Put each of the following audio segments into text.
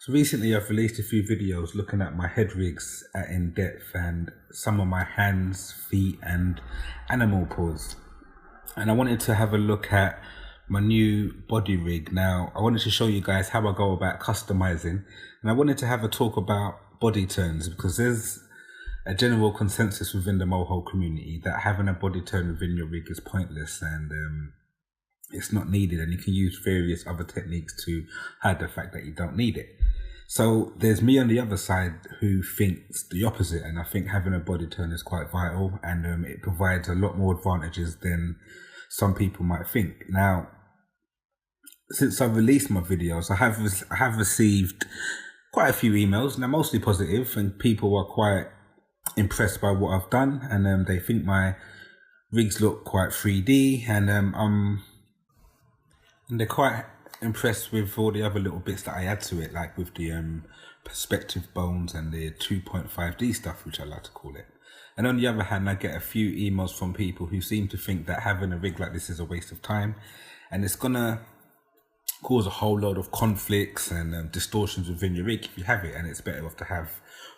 So recently I've released a few videos looking at my head rigs at in depth and some of my hands, feet and animal paws. And I wanted to have a look at my new body rig. Now I wanted to show you guys how I go about customizing, and I wanted to have a talk about body turns because there's a general consensus within the Moho community that having a body turn within your rig is pointless and it's not needed, and you can use various other techniques to hide the fact that you don't need it. So there's me on the other side who thinks the opposite, and I think having a body turn is quite vital, and it provides a lot more advantages than some people might think. Now, since I've released my videos, I have received quite a few emails, and they're mostly positive, and people are quite impressed by what I've done, and they think my rigs look quite 3D, and they're quite impressed with all the other little bits that I add to it, like with the perspective bones and the 2.5D stuff, which I like to call it. And on the other hand, I get a few emails from people who seem to think that having a rig like this is a waste of time, and it's gonna cause a whole load of conflicts and distortions within your rig if you have it, and it's better off to have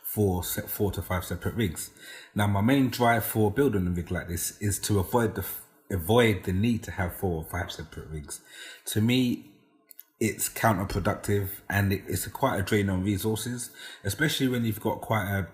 four to five separate rigs. Now, my main drive for building a rig like this is to avoid the need to have 4 or 5 separate rigs. To me, it's counterproductive, and it's quite a drain on resources, especially when you've got quite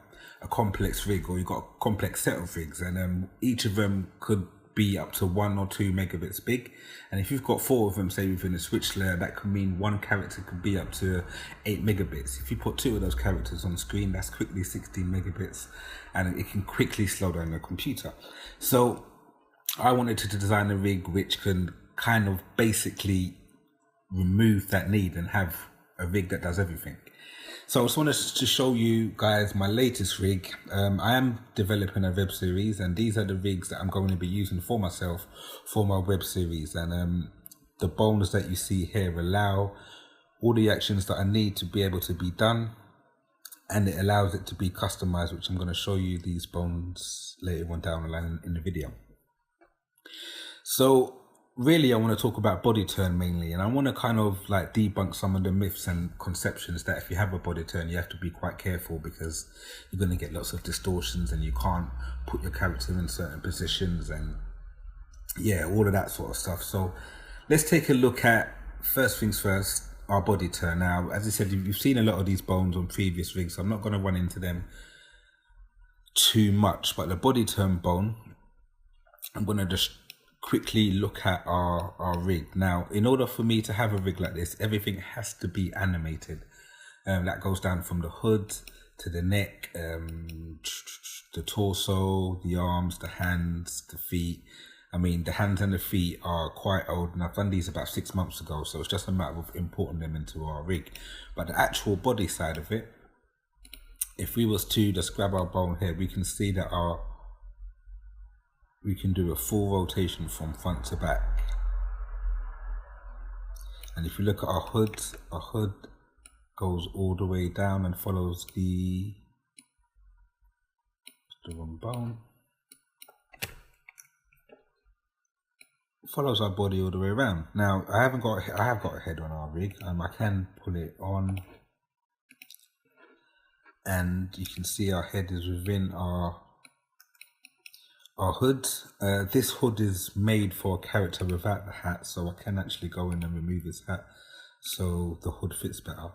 a complex rig, or you've got a complex set of rigs, and each of them could be up to 1 or 2 megabits big. And if you've got 4 of them, say within a switch layer, that could mean one character could be up to 8 megabits. If you put 2 of those characters on screen, that's quickly 16 megabits, and it can quickly slow down the computer. So I wanted to design a rig which can kind of basically remove that need and have a rig that does everything. So I just wanted to show you guys my latest rig. I am developing a web series, and these are the rigs that I'm going to be using for myself for my web series. And the bones that you see here allow all the actions that I need to be able to be done, and it allows it to be customized, which I'm going to show you these bones later on down the line in the video. So really, I want to talk about body turn mainly, and I want to kind of like debunk some of the myths and conceptions that if you have a body turn, you have to be quite careful because you're going to get lots of distortions and you can't put your character in certain positions, and yeah, all of that sort of stuff. So let's take a look at, first things first, our body turn. Now, as I said, you've seen a lot of these bones on previous rigs, so I'm not going to run into them too much, but the body turn bone, I'm going to just quickly look at our rig. Now, in order for me to have a rig like this, everything has to be animated. That goes down from the hood to the neck, the torso, the arms, the hands, the feet. I mean, the hands and the feet are quite old, and I've done these about 6 months ago, so it's just a matter of importing them into our rig. But the actual body side of it, if we was to just grab our bone here, we can see that we can do a full rotation from front to back. And if you look at our hood goes all the way down and follows the wrong bone. Follows our body all the way around. Now, I have got a head on our rig, and I can pull it on, and you can see our head is within our hood. This hood is made for a character without the hat, so I can actually go in and remove his hat so the hood fits better.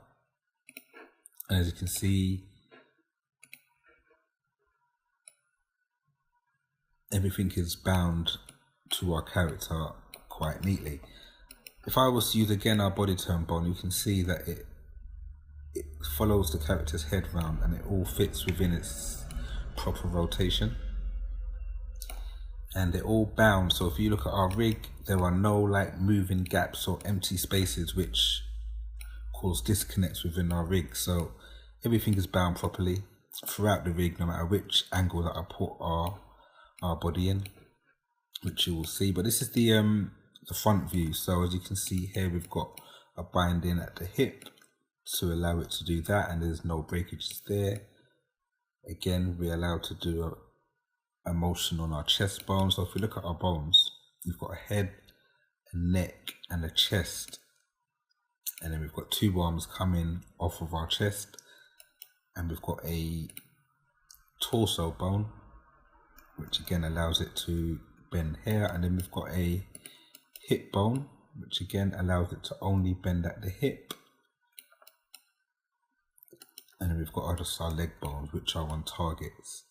And as you can see, everything is bound to our character quite neatly. If I was to use again our body turn bone, you can see that it follows the character's head round, and it all fits within its proper rotation. And they're all bound, so if you look at our rig, there are no like moving gaps or empty spaces which cause disconnects within our rig. So everything is bound properly throughout the rig, no matter which angle that I put our body in, which you will see. But this is the front view. So as you can see here, we've got a binding at the hip to allow it to do that, and there's no breakages there. Again, we're allowed to do a motion on our chest bone. So if we look at our bones, you've got a head, a neck and a chest And then we've got two arms coming off of our chest, and we've got a torso bone, which again allows it to bend here, and then we've got a hip bone, which again allows it to only bend at the hip. And then we've got just our leg bones, which are on targets.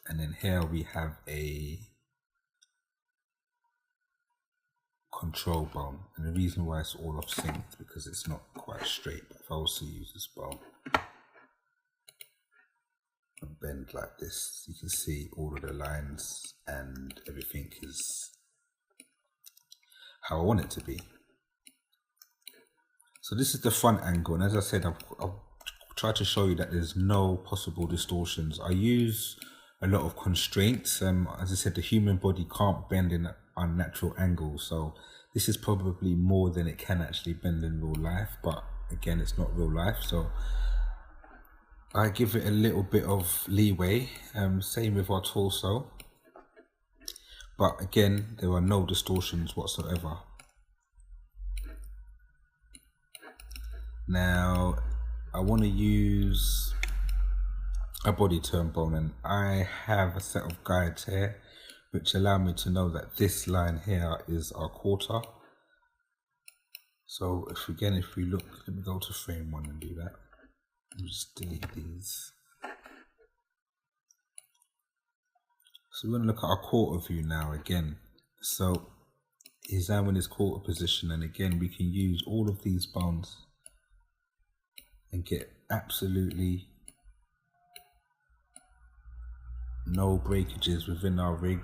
And then here we have a control bone. And the reason why it's all off sync is because it's not quite straight. But if I was to use this bone and bend like this, you can see all of the lines and everything is how I want it to be. So this is the front angle, and as I said, I've tried to show you that there's no possible distortions. I use a lot of constraints. As I said, the human body can't bend in unnatural angles, so this is probably more than it can actually bend in real life, but again, it's not real life, so I give it a little bit of leeway. Same with our torso, but again, there are no distortions whatsoever. Now I want to use a body turn bone, and I have a set of guides here which allow me to know that this line here is our quarter. So if we look, let me go to frame 1 and do that. Let me just delete these. So we're going to look at our quarter view now again. So he's now in his quarter position, and again we can use all of these bones and get absolutely no breakages within our rig,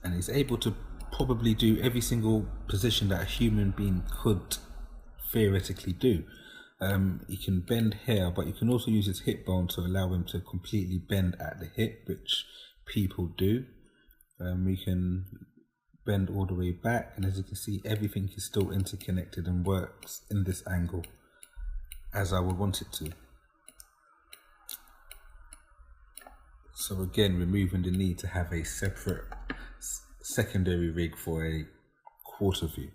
and he's able to probably do every single position that a human being could theoretically do. He can bend here, but you can also use his hip bone to allow him to completely bend at the hip, which people do. We can bend all the way back, and as you can see, everything is still interconnected and works in this angle as I would want it to. So again, removing the need to have a separate secondary rig for a quarter view.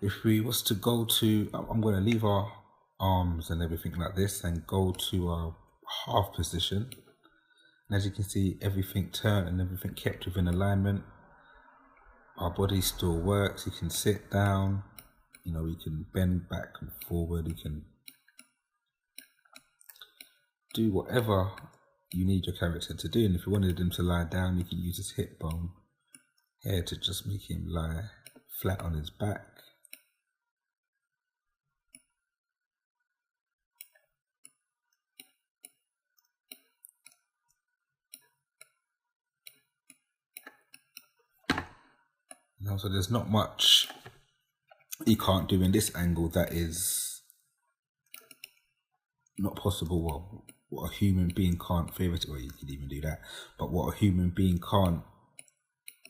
If we was to go to, I'm going to leave our arms and everything like this and go to our half position, and as you can see, everything turned and everything kept within alignment. Our body still works. You can sit down, you know, you can bend back and forward, you can do whatever you need your character to do. And if you wanted him to lie down, you can use his hip bone here to just make him lie flat on his back. Now, so there's not much you can't do in this angle that is not possible. Well, what a human being can't theoretically, well, you could even do that, but what a human being can't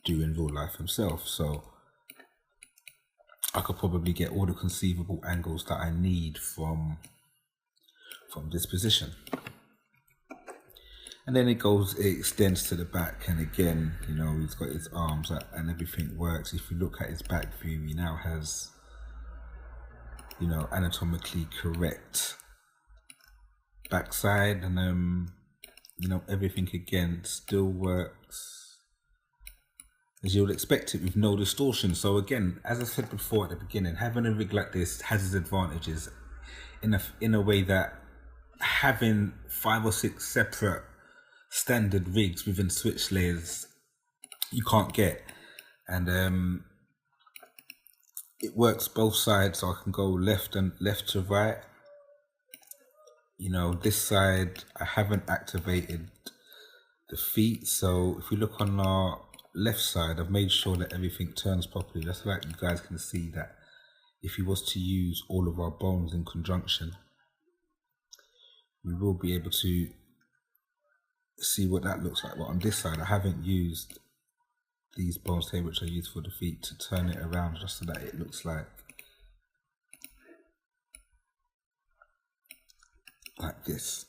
do in real life himself. So I could probably get all the conceivable angles that I need from this position. And then it extends to the back, and again, you know, he's got his arms and everything works. If you look at his back view, he now has, you know, anatomically correct backside, and you know, everything again still works as you would expect it with no distortion. So again, as I said before at the beginning, having a rig like this has its advantages in a way that having 5 or 6 separate standard rigs within switch layers you can't get. And it works both sides, so I can go left to right. You know, this side I haven't activated the feet, so if we look on our left side, I've made sure that everything turns properly. That's like you guys can see that if you was to use all of our bones in conjunction, we will be able to see what that looks like. But on this side, I haven't used these bones here, which I use for the feet, to turn it around just so that it looks like this.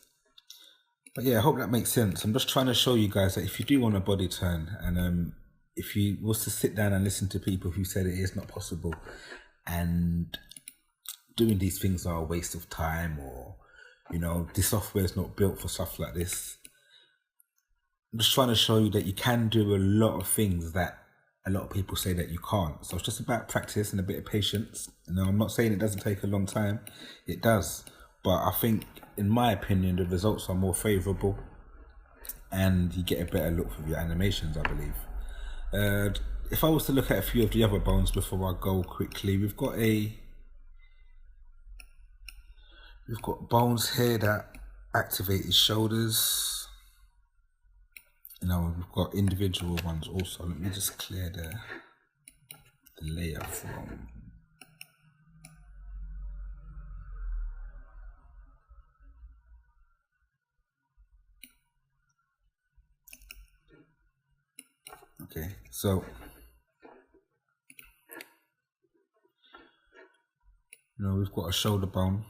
But yeah, I hope that makes sense. I'm just trying to show you guys that if you do want a body turn, and if you was to sit down and listen to people who said it is not possible and doing these things are a waste of time, or the software is not built for stuff like this, I'm just trying to show you that you can do a lot of things that a lot of people say that you can't. So it's just about practice and a bit of patience. I'm not saying it doesn't take a long time, it does, but I think, in my opinion, the results are more favorable and you get a better look with your animations, I believe. If I was to look at a few of the other bones before I go quickly, we've got bones here that activate his shoulders. We've got individual ones also. Let me just clear the layer from. Okay, so we've got a shoulder bone,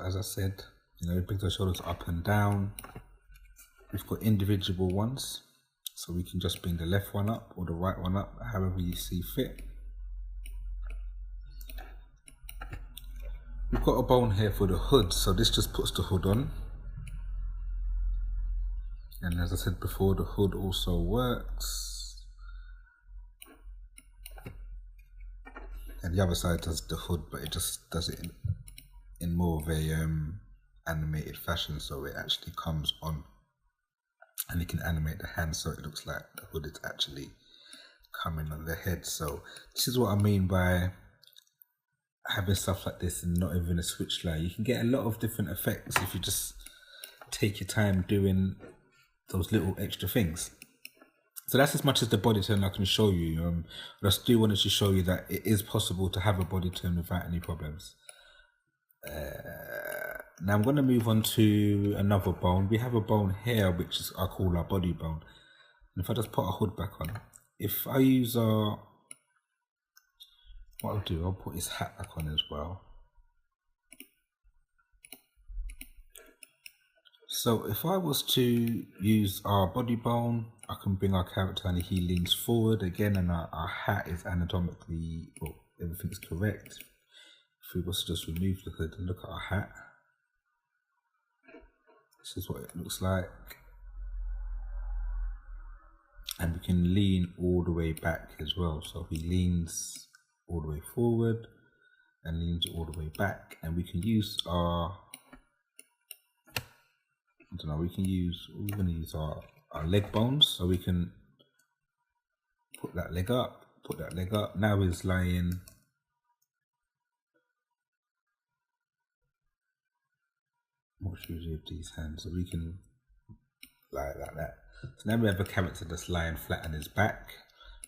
as I said. It brings our shoulders up and down. We've got individual ones, so we can just bring the left one up or the right one up, however you see fit. We've got a bone here for the hood, so this just puts the hood on. And as I said before, the hood also works. And the other side does the hood, but it just does it in more of a animated fashion, so it actually comes on. And you can animate the hand so it looks like the hood is actually coming on the head. So this is what I mean by having stuff like this and not even a switch layer. You can get a lot of different effects if you just take your time doing those little extra things. So that's as much as the body turn I can show you. But I still wanted to show you that it is possible to have a body turn without any problems. Now I'm going to move on to another bone. We have a bone here which I call our body bone. And if I just put our hood back on, if I use what I'll do, I'll put his hat back on as well. So if I was to use our body bone, I can bring our character and he leans forward again, and our hat is anatomically, well, everything's correct. If we was to just remove the hood and look at our hat, this is what it looks like. And we can lean all the way back as well. So he leans all the way forward and leans all the way back. And we can use we're going to use our leg bones. So we can put that leg up, Now he's lying what should we do with these hands? So we can lie like that. So now we have a character that's lying flat on his back.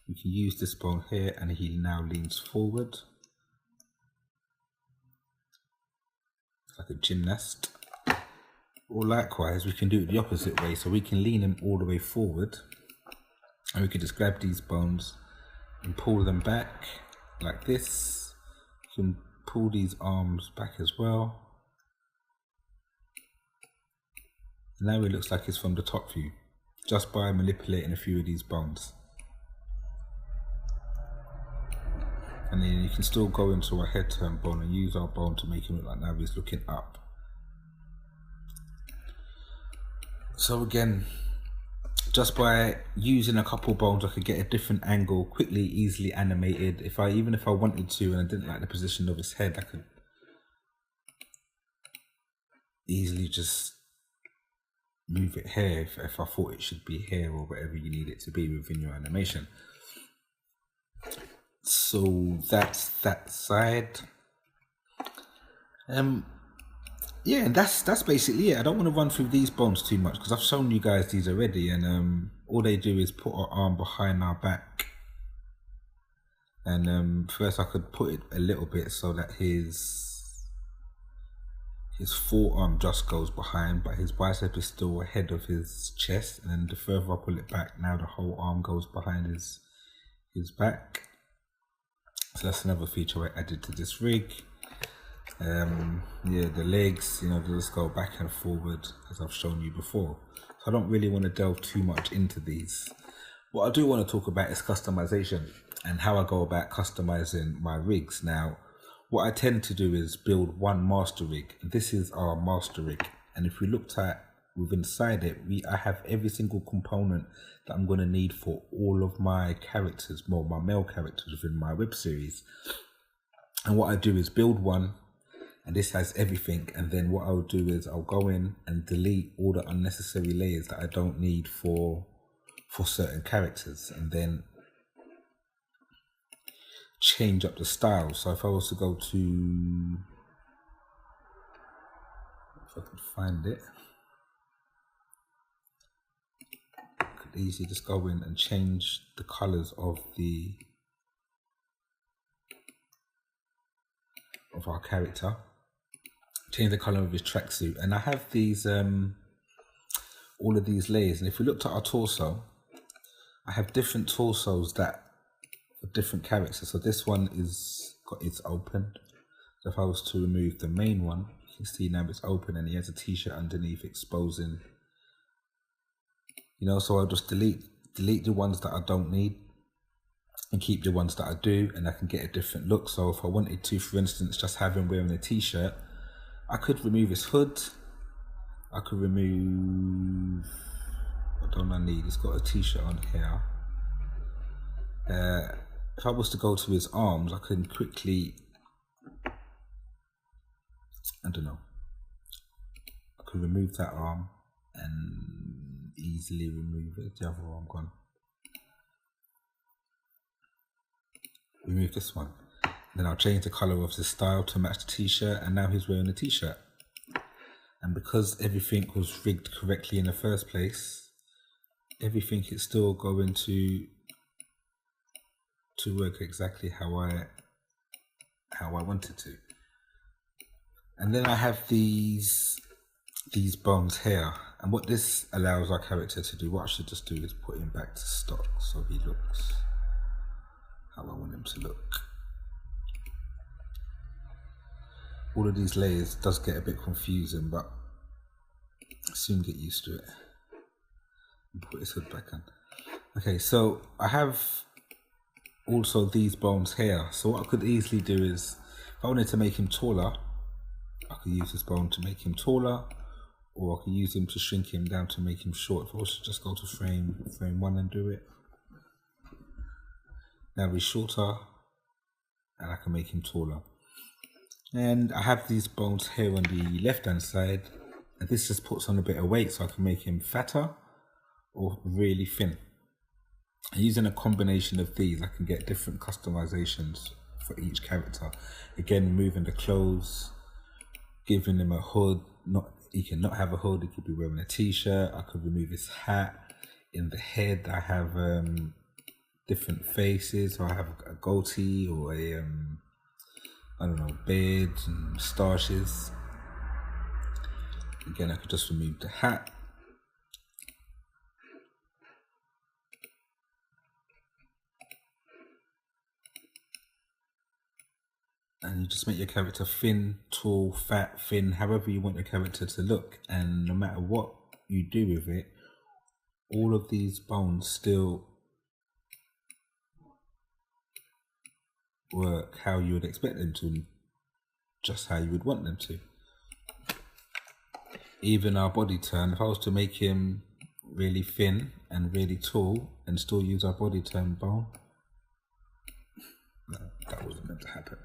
We can use this bone here and he now leans forward like a gymnast. Or likewise, we can do it the opposite way. So we can lean him all the way forward and we can just grab these bones and pull them back like this. You can pull these arms back as well. Now it looks like it's from the top view, just by manipulating a few of these bones. And then you can still go into our head turn bone and use our bone to make him look like now he's looking up. So again, just by using a couple bones, I could get a different angle, quickly, easily animated. Even if I wanted to and I didn't like the position of his head, I could easily just move it here if I thought it should be here or whatever you need it to be within your animation. So that's that side. Yeah, and that's basically it. I don't want to run through these bones too much because I've shown you guys these already, and all they do is put our arm behind our back. And first I could put it a little bit so that his forearm just goes behind, but his bicep is still ahead of his chest. And then the further I pull it back, now the whole arm goes behind his back. So that's another feature I added to this rig. Yeah, the legs, they just go back and forward as I've shown you before. So I don't really want to delve too much into these. What I do want to talk about is customization and how I go about customizing my rigs. Now, what I tend to do is build one master rig. This is our master rig, and if we looked at inside it, I have every single component that I'm going to need for all of my characters, my male characters within my web series. And what I do is build one, and this has everything. And then what I'll do is I'll go in and delete all the unnecessary layers that I don't need for certain characters, and then change up the style. So if I was to go to, if I could find it, I could easily just go in and change the colors of our character, change the color of his tracksuit. And I have these all of these layers, and if we looked at our torso, I have different torsos that for different characters. So this one it's open. So if I was to remove the main one, you can see now it's open, and he has a t-shirt underneath exposing, so I'll just delete the ones that I don't need and keep the ones that I do, and I can get a different look. So if I wanted to, for instance, just have him wearing a t-shirt, I could remove his hood. I could remove, what don't I need? He's got a t-shirt on here. If I was to go to his arms, I can quickly, I could remove that arm and easily remove it. The other arm gone. Remove this one. Then I'll change the color of the style to match the t-shirt, and now he's wearing a t-shirt. And because everything was rigged correctly in the first place, everything is still going to work exactly how I wanted to. And then I have these bones here, and what this allows our character to do, what I should just do is put him back to stock so he looks how I want him to look. All of these layers does get a bit confusing, but soon get used to it. And put his hood back on. Okay, so I have also these bones here. So what I could easily do is, if I wanted to make him taller, I could use this bone to make him taller, or I could use him to shrink him down to make him short. If I was to just go to frame 1 and do it. Now he's shorter, and I can make him taller. And I have these bones here on the left hand side, and this just puts on a bit of weight, so I can make him fatter or really thin. And using a combination of these, I can get different customizations for each character. Again, removing the clothes, giving him a hood. He can not have a hood, he could be wearing a t-shirt. I could remove his hat. In the head, I have different faces, so I have a goatee or a beards and moustaches. Again, I could just remove the hat. And you just make your character thin, tall, fat, thin, however you want your character to look. And no matter what you do with it, all of these bones still work how you would expect them to, just how you would want them to. Even our body turn, if I was to make him really thin and really tall and still use our body turn bone, no, that wasn't meant to happen.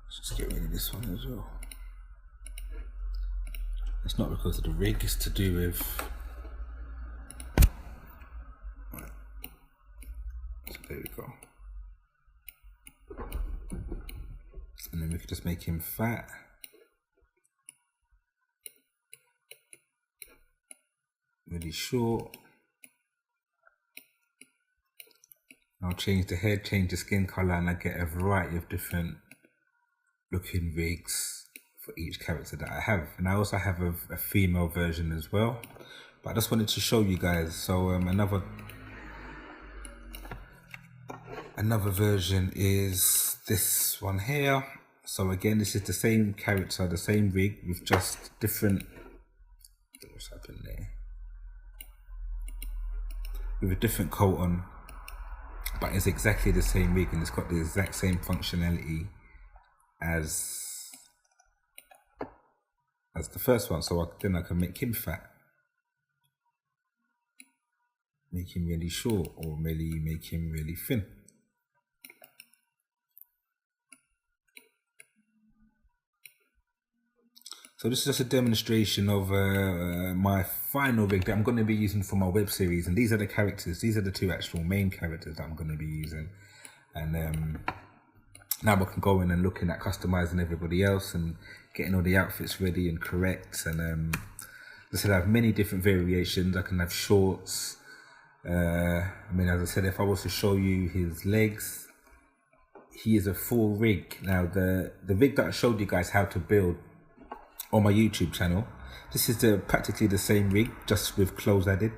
Let's just get rid of this one as well. It's not because of the rig, it's to do with, so there we go. And then we could just make him fat. Really short. I'll change the head, change the skin color, and I get a variety of different looking rigs for each character that I have. And I also have a female version as well. But I just wanted to show you guys. So another version is this one here. So again, this is the same character, the same rig with just different, what's happened there? with a different coat on, but it's exactly the same rig and it's got the exact same functionality as the first one. So then I can make him fat, make him really short, or maybe make him really thin. So this is just a demonstration of my final rig that I'm going to be using for my web series, and these are the characters. These are the two actual main characters that I'm going to be using, and now we can go in and looking at customizing everybody else and getting all the outfits ready and correct. And I said, I have many different variations. I can have shorts. I mean, as I said, if I was to show you his legs, he is a full rig. Now the rig that I showed you guys how to build on my YouTube channel, this is practically the same rig, just with clothes added.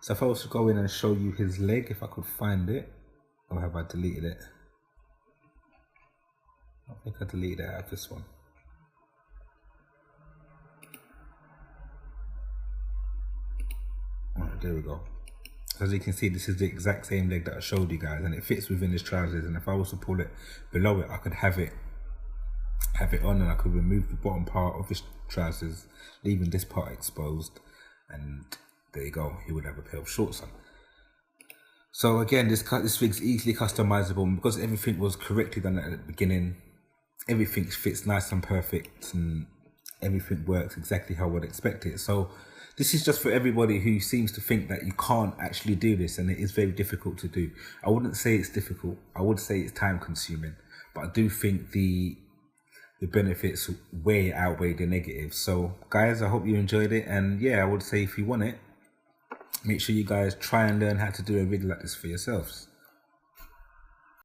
So if I was to go in and show you his leg, if I could find it, or have I deleted it? I think I deleted it out of this one. Alright, there we go. As you can see, this is the exact same leg that I showed you guys, and it fits within his trousers. And if I was to pull it below it, I could have it on, and I could remove the bottom part of his trousers, leaving this part exposed, and there you go, he would have a pair of shorts on. So again, this rig's easily customizable because everything was correctly done at the beginning. Everything fits nice and perfect, and everything works exactly how I would expect it. So this is just for everybody who seems to think that you can't actually do this, and it is very difficult to do. I wouldn't say it's difficult, I would say it's time consuming, but I do think the benefits way outweigh the negatives. So guys, I hope you enjoyed it, and yeah, I would say if you want it, make sure you guys try and learn how to do a rig like this for yourselves.